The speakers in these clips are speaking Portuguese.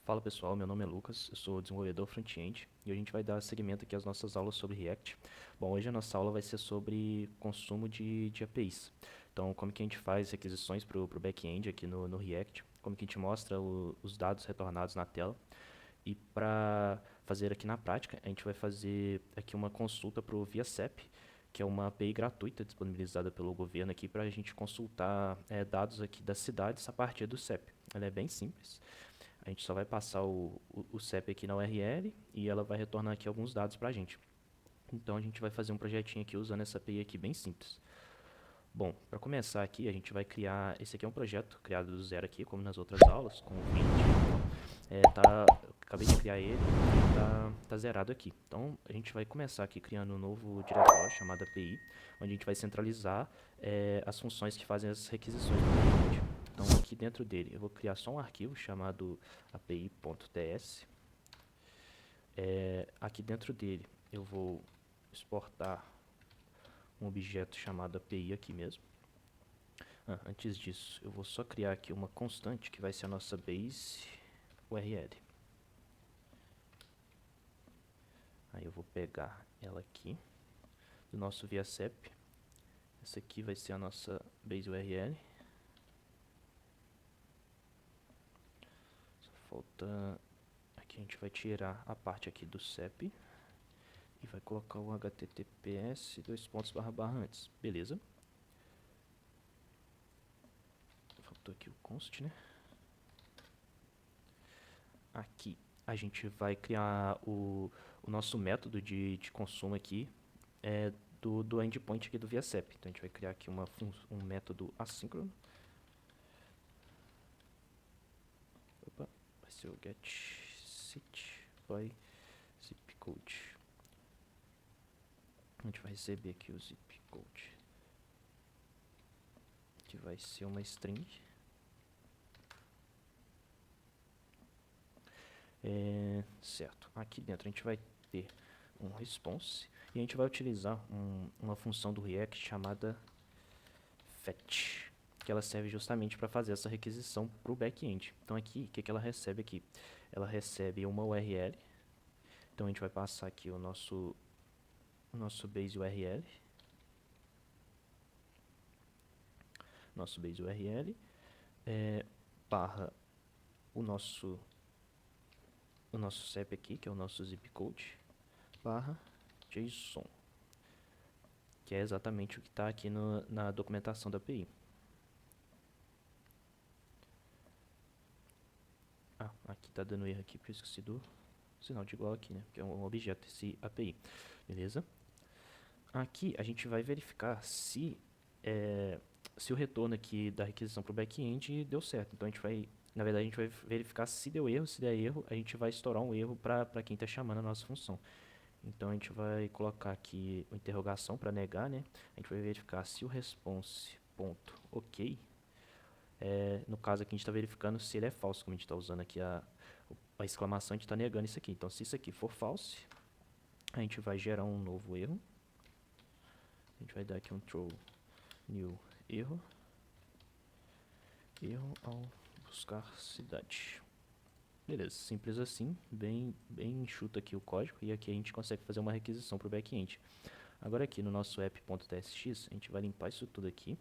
Fala pessoal, meu nome é Lucas, eu sou desenvolvedor front-end e a gente vai dar seguimento aqui às nossas aulas sobre React. Bom, hoje a nossa aula vai ser sobre consumo de APIs. Então, como que a gente faz requisições para o back-end aqui no React, como que a gente mostra os dados retornados na tela. E para fazer aqui na prática, a gente vai fazer aqui uma consulta para o ViaSep, que é uma API gratuita disponibilizada pelo governo aqui para a gente consultar dados aqui das cidades a partir do CEP. Ela é bem simples. A gente só vai passar o CEP aqui na URL e ela vai retornar aqui alguns dados para a gente. Então a gente vai fazer um projetinho aqui usando essa API aqui bem simples. Bom, para começar aqui, a gente vai criar. Esse aqui é um projeto criado do zero aqui, como nas outras aulas, com o Vim. Acabei de criar ele e tá zerado aqui. Então a gente vai começar aqui criando um novo diretório chamado API, onde a gente vai centralizar as funções que fazem as requisições do cliente. Então aqui dentro dele eu vou criar só um arquivo chamado api.ts. Aqui dentro dele eu vou exportar um objeto chamado API aqui mesmo. Antes disso, eu vou só criar aqui uma constante que vai ser a nossa base URL. Aí eu vou pegar ela aqui do nosso ViaSep. Essa aqui vai ser a nossa base URL. Só falta aqui, a gente vai tirar a parte aqui do CEP e vai colocar o https antes. Beleza. Faltou aqui o const, né? Aqui a gente vai criar o nosso método de consumo aqui do endpoint aqui do ViaSep. Então a gente vai criar aqui um método assíncrono. Opa, vai ser o getSit by zipcode. A gente vai receber aqui o zipcode, que vai ser uma string. Certo, aqui dentro a gente vai ter um response e a gente vai utilizar uma função do React chamada fetch, que ela serve justamente para fazer essa requisição para o back-end. Então aqui, o que ela recebe aqui? Ela recebe uma URL, então a gente vai passar aqui o nosso base URL, barra o nosso CEP aqui, que é o nosso zipcode, barra JSON, que é exatamente o que está aqui na documentação da API. Aqui está dando erro aqui, porque eu esqueci do sinal de igual aqui, né? Que é um objeto, esse API. Beleza? Aqui a gente vai verificar se o retorno aqui da requisição para o back-end deu certo. Então na verdade, a gente vai verificar se deu erro. Se der erro, a gente vai estourar um erro para quem está chamando a nossa função. Então a gente vai colocar aqui uma interrogação para negar, né? A gente vai verificar se o response.ok, no caso aqui a gente está verificando se ele é falso, como a gente está usando aqui a exclamação, a gente está negando isso aqui. Então se isso aqui for false, a gente vai gerar um novo erro. A gente vai dar aqui um throw new erro ao buscar cidade. Beleza, simples assim, bem enxuto aqui o código, e aqui a gente consegue fazer uma requisição para o back-end. Agora aqui no nosso app.tsx, a gente vai limpar isso tudo aqui.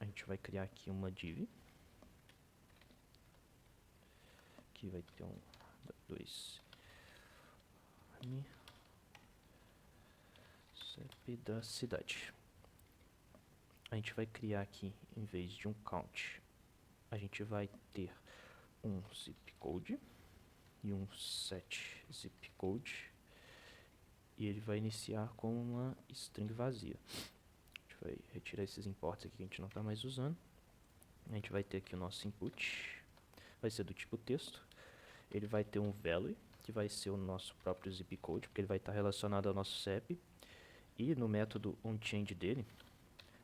A gente vai criar aqui uma div, que vai ter um 2 CEP da cidade. A gente vai criar aqui, em vez de um count, a gente vai ter um zipcode e um set zipcode, e ele vai iniciar com uma string vazia. A gente vai retirar esses imports aqui que a gente não está mais usando. A gente vai ter aqui o nosso input, vai ser do tipo texto. Ele vai ter um value, que vai ser o nosso próprio zipcode, porque ele vai estar relacionado ao nosso CEP. E no método onChange dele,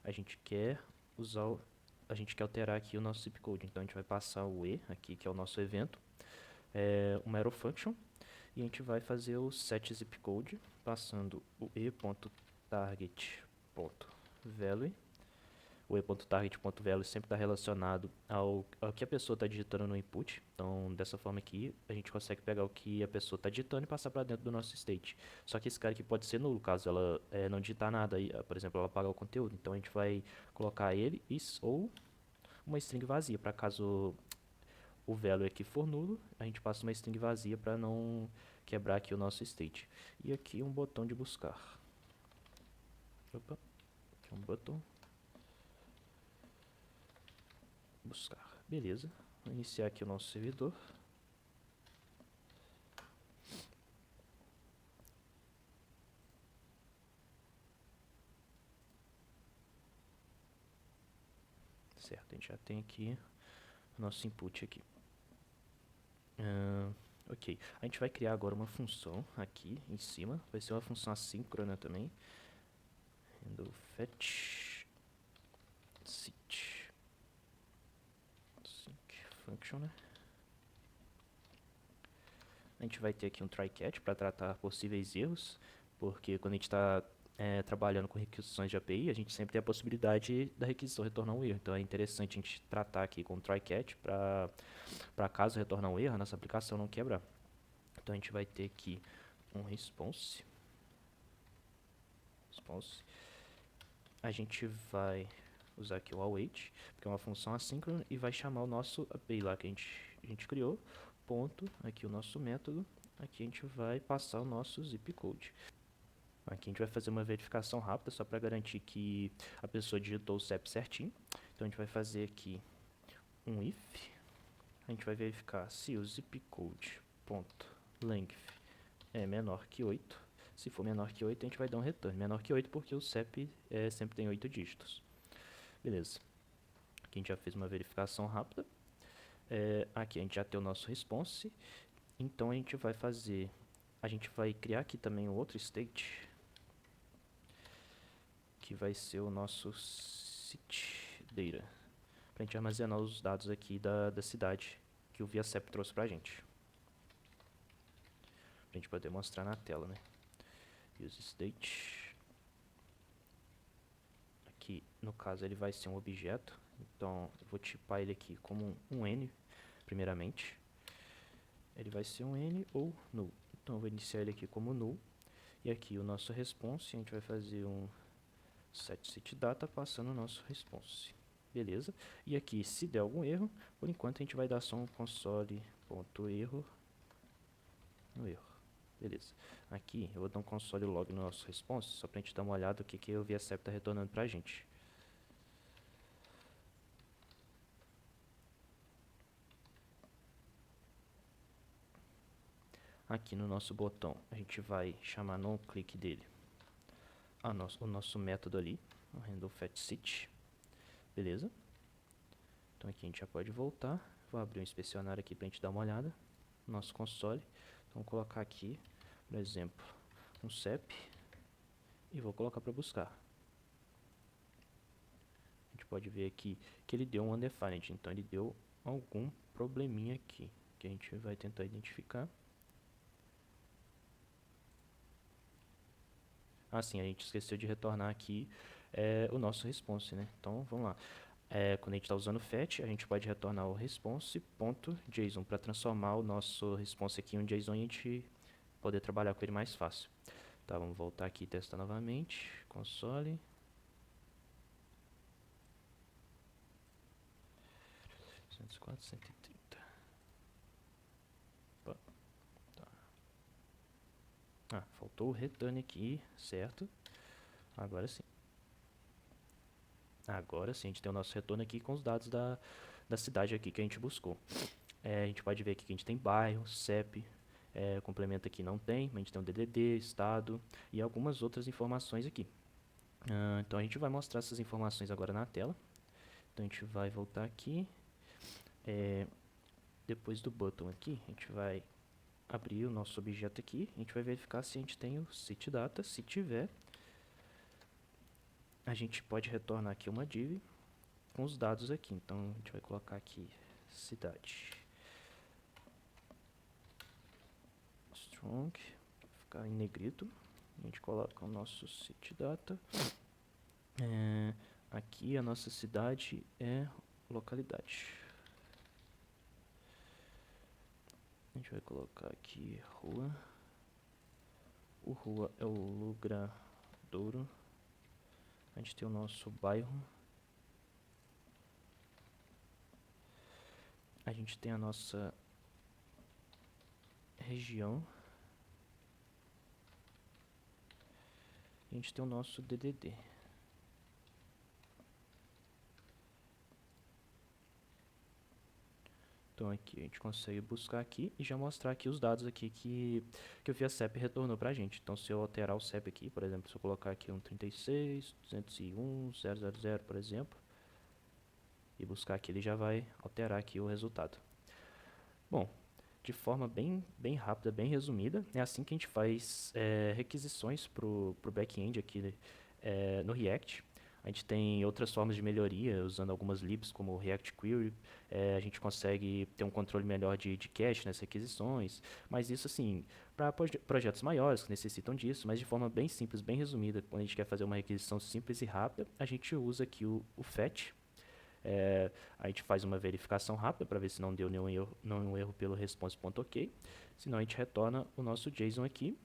a gente quer alterar aqui o nosso zipcode. Então a gente vai passar o e aqui, que é o nosso evento, uma arrow function, e a gente vai fazer o set zipcode passando o e.target.value o e.target.value sempre está relacionado ao que a pessoa está digitando no input. Então, dessa forma aqui, a gente consegue pegar o que a pessoa está digitando e passar para dentro do nosso state. Só que esse cara aqui pode ser nulo, caso ela não digitar nada. Por exemplo, ela apagar o conteúdo. Então, a gente vai colocar ele ou uma string vazia, para caso o value aqui for nulo, a gente passa uma string vazia para não quebrar aqui o nosso state. E aqui um botão de buscar. Opa, aqui é um botão. Buscar. Beleza. Vou iniciar aqui o nosso servidor. Certo, a gente já tem aqui o nosso input aqui. Ok, a gente vai criar agora uma função aqui em cima. Vai ser uma função assíncrona também. Handle fetch sit sync function, né? A gente vai ter aqui um try catch para tratar possíveis erros, porque quando a gente está trabalhando com requisições de API, a gente sempre tem a possibilidade da requisição retornar um erro. Então é interessante a gente tratar aqui com o try catch para caso retornar um erro, a nossa aplicação não quebrar. Então a gente vai ter aqui um response. A gente vai usar aqui o await, que é uma função assíncrona, e vai chamar o nosso API lá que a gente criou, ponto, aqui o nosso método, aqui a gente vai passar o nosso zip code. Aqui a gente vai fazer uma verificação rápida, só para garantir que a pessoa digitou o CEP certinho. Então a gente vai fazer aqui um if, a gente vai verificar se o zip code ponto length é menor que 8. Se for menor que 8, a gente vai dar um return. Menor que 8 porque o CEP sempre tem 8 dígitos. Beleza. Aqui a gente já fez uma verificação rápida. Aqui a gente já tem o nosso response. Então a gente vai fazer... A gente vai criar aqui também um outro state, que vai ser o nosso sit data, para a gente armazenar os dados aqui da cidade que o ViaCep trouxe para a gente. Para a gente poder mostrar na tela, né? Use state. Aqui, no caso, ele vai ser um objeto. Então, eu vou tipar ele aqui como um N, primeiramente. Ele vai ser um N ou null. Então, eu vou iniciar ele aqui como null. E aqui o nosso response, a gente vai fazer um setSitData passando o nosso response. Beleza? E aqui, se der algum erro, por enquanto a gente vai dar só um console.erro no erro. Beleza. Aqui eu vou dar um console log no nosso response, só pra gente dar uma olhada o que o ViaCep está retornando pra gente. Aqui no nosso botão, a gente vai chamar no click dele o nosso método ali, o handle fetchSit. Beleza? Então aqui a gente já pode voltar. Vou abrir um inspecionário aqui pra gente dar uma olhada no nosso console. Então vou colocar aqui, por exemplo, um CEP e vou colocar para buscar. A gente pode ver aqui que ele deu um undefined, então ele deu algum probleminha aqui, que a gente vai tentar identificar. Assim, a gente esqueceu de retornar aqui o nosso response, né? Então vamos lá. Quando a gente está usando fetch, a gente pode retornar o response.json para transformar o nosso response aqui em um JSON e a gente poder trabalhar com ele mais fácil. Tá, vamos voltar aqui e testar novamente. Console. (104, 130). Opa, tá. Faltou o return aqui, certo? Agora sim. Agora sim, a gente tem o nosso retorno aqui com os dados da cidade aqui que a gente buscou. A gente pode ver aqui que a gente tem bairro, CEP, complemento aqui não tem, mas a gente tem o DDD, estado e algumas outras informações aqui. Então a gente vai mostrar essas informações agora na tela. Então a gente vai voltar aqui. Depois do button aqui, a gente vai abrir o nosso objeto aqui. A gente vai verificar se a gente tem o setData. Se tiver, a gente pode retornar aqui uma div com os dados aqui. Então a gente vai colocar aqui cidade strong, vai ficar em negrito. A gente coloca o nosso setData. Aqui a nossa cidade é localidade. A gente vai colocar aqui rua. O rua é o Lugradouro. A gente tem o nosso bairro. A gente tem a nossa região. A gente tem o nosso DDD. Então aqui a gente consegue buscar aqui e já mostrar aqui os dados aqui que o ViaCep retornou pra gente. Então se eu alterar o CEP aqui, por exemplo, se eu colocar aqui um 36.201.000, por exemplo, e buscar aqui, ele já vai alterar aqui o resultado. Bom, de forma bem rápida, bem resumida, é assim que a gente faz requisições para o back-end aqui no React. A gente tem outras formas de melhoria, usando algumas libs como o React Query. A gente consegue ter um controle melhor de cache nas requisições, mas isso assim, para projetos maiores que necessitam disso, mas de forma bem simples, bem resumida, quando a gente quer fazer uma requisição simples e rápida, a gente usa aqui o fetch. A gente faz uma verificação rápida para ver se não deu nenhum erro pelo response.ok. Senão a gente retorna o nosso JSON aqui,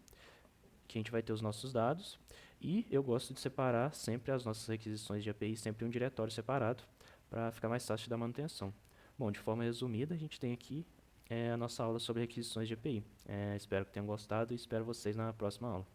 que a gente vai ter os nossos dados. E eu gosto de separar sempre as nossas requisições de API, sempre em um diretório separado, para ficar mais fácil da manutenção. Bom, de forma resumida, a gente tem aqui a nossa aula sobre requisições de API. Espero que tenham gostado e espero vocês na próxima aula.